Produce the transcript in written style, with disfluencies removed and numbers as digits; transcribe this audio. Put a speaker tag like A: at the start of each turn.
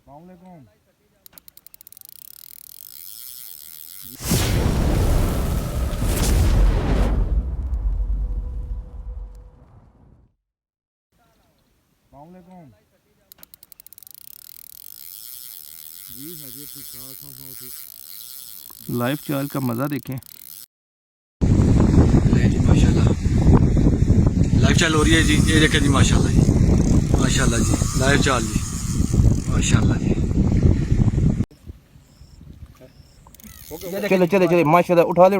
A: वालेकुम। वालेकुम जी, हजे ठीक ठाक हूँ, ठीक।
B: लाइव चाल का मज़ा देखें।
C: जी माशाल्लाह लाइव चाल हो रही है जी। ये देखें जी माशाल्लाह जी, माशाल्लाह जी, लाइव चाल जी, माशाल्लाह जी।
B: चले चले चले माशाल्लाह, उठा ले